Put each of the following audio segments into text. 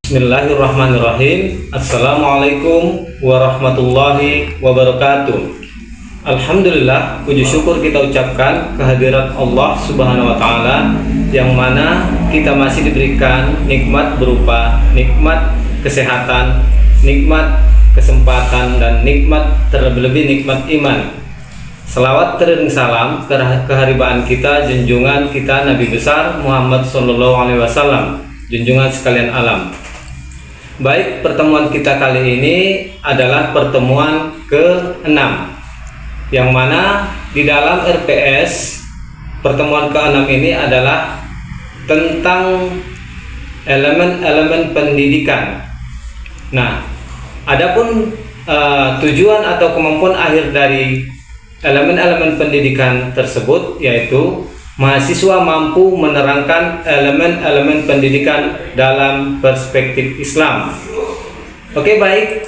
Bismillahirrahmanirrahim. Assalamualaikum warahmatullahi wabarakatuh. Alhamdulillah, puji syukur kita ucapkan kehadirat Allah Subhanahu wa Ta'ala, yang mana kita masih diberikan nikmat berupa nikmat kesehatan, nikmat kesempatan, dan nikmat terlebih-lebih nikmat iman. Selawat teriring salam keharibaan kita, junjungan kita Nabi besar Muhammad SAW, junjungan sekalian alam. Baik, pertemuan kita kali ini adalah pertemuan ke-6, yang mana di dalam RPS pertemuan ke-6 ini adalah tentang elemen-elemen pendidikan. Nah, adapun tujuan atau kemampuan akhir dari elemen-elemen pendidikan tersebut yaitu mahasiswa mampu menerangkan elemen-elemen pendidikan dalam perspektif Islam. Oke, baik,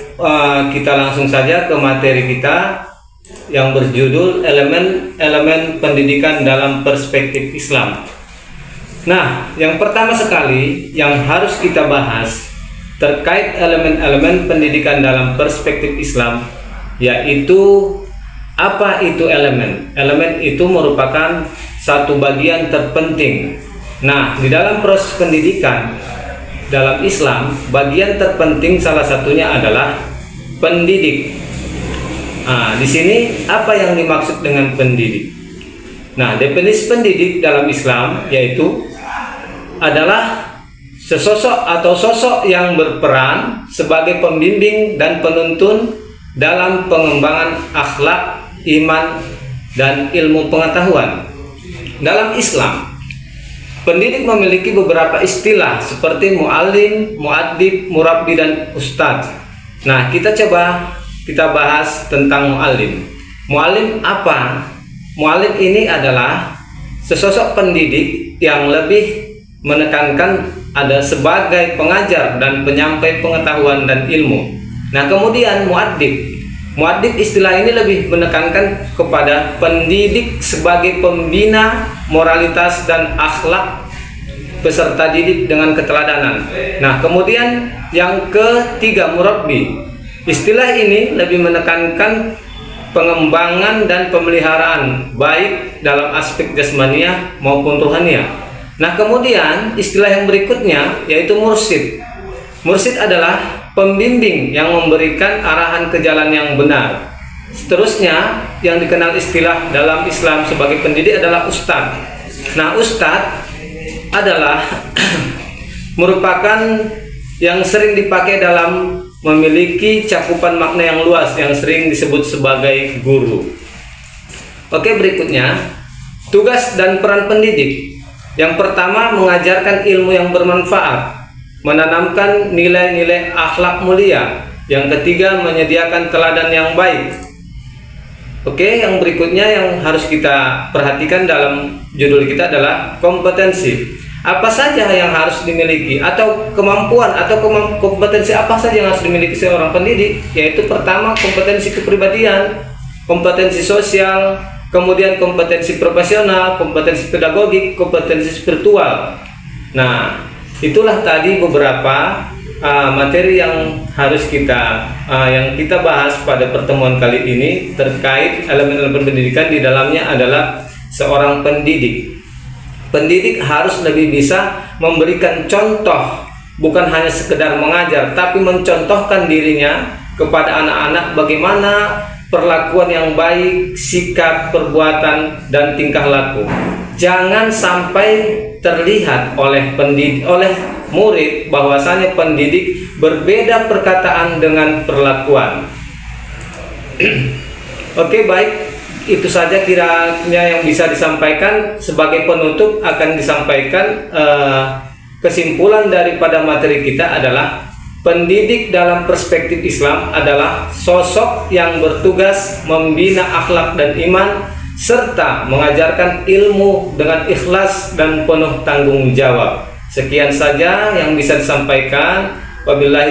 kita langsung saja ke materi kita yang berjudul elemen-elemen pendidikan dalam perspektif Islam. Nah, yang pertama sekali yang harus kita bahas terkait elemen-elemen pendidikan dalam perspektif Islam, yaitu apa itu elemen? Elemen itu merupakan satu bagian terpenting. Nah, di dalam proses pendidikan dalam Islam, bagian terpenting salah satunya adalah pendidik. Nah, di sini apa yang dimaksud dengan pendidik? Nah, definisi pendidik dalam Islam yaitu adalah sesosok atau sosok yang berperan sebagai pembimbing dan penuntun dalam pengembangan akhlak, iman, dan ilmu pengetahuan. Dalam Islam, pendidik memiliki beberapa istilah seperti mu'allim, mu'addib, murabbi, dan ustadz. Nah, kita bahas tentang mu'allim. Mu'allim apa? Mu'allim ini adalah sesosok pendidik yang lebih menekankan ada sebagai pengajar dan penyampai pengetahuan dan ilmu. Nah, kemudian mu'addib. Mu'addib istilah ini lebih menekankan kepada pendidik sebagai pembina moralitas dan akhlak peserta didik dengan keteladanan. Nah, kemudian yang ketiga, murabbi. Istilah ini lebih menekankan pengembangan dan pemeliharaan baik dalam aspek jasmaniah maupun ruhaniah. Nah, kemudian istilah yang berikutnya yaitu mursyid. Mursyid adalah pembimbing yang memberikan arahan ke jalan yang benar. Seterusnya, yang dikenal istilah dalam Islam sebagai pendidik adalah ustadz. Nah, ustadz adalah merupakan yang sering dipakai dalam memiliki cakupan makna yang luas yang sering disebut sebagai guru. Oke, berikutnya tugas dan peran pendidik. Yang pertama, mengajarkan ilmu yang bermanfaat, menanamkan nilai-nilai akhlak mulia. Yang ketiga, menyediakan teladan yang baik. Oke, yang berikutnya yang harus kita perhatikan dalam judul kita adalah kompetensi. Apa saja yang harus dimiliki atau kemampuan atau kompetensi apa saja yang harus dimiliki seorang pendidik? Yaitu pertama, kompetensi kepribadian, kompetensi sosial, kemudian kompetensi profesional, kompetensi pedagogik, kompetensi spiritual. Nah, itulah tadi beberapa materi yang harus yang kita bahas pada pertemuan kali ini terkait elemen-elemen pendidikan. Di dalamnya adalah seorang pendidik. Pendidik harus lebih bisa memberikan contoh, bukan hanya sekedar mengajar, tapi mencontohkan dirinya kepada anak-anak bagaimana perlakuan yang baik, sikap, perbuatan, dan tingkah laku. Jangan sampai terlihat oleh murid bahwasanya pendidik berbeda perkataan dengan perlakuan. Oke, baik, itu saja kiranya yang bisa disampaikan. Sebagai penutup akan disampaikan kesimpulan daripada materi kita adalah pendidik dalam perspektif Islam adalah sosok yang bertugas membina akhlak dan iman serta mengajarkan ilmu dengan ikhlas dan penuh tanggung jawab. Sekian saja yang bisa disampaikan. Wabillahi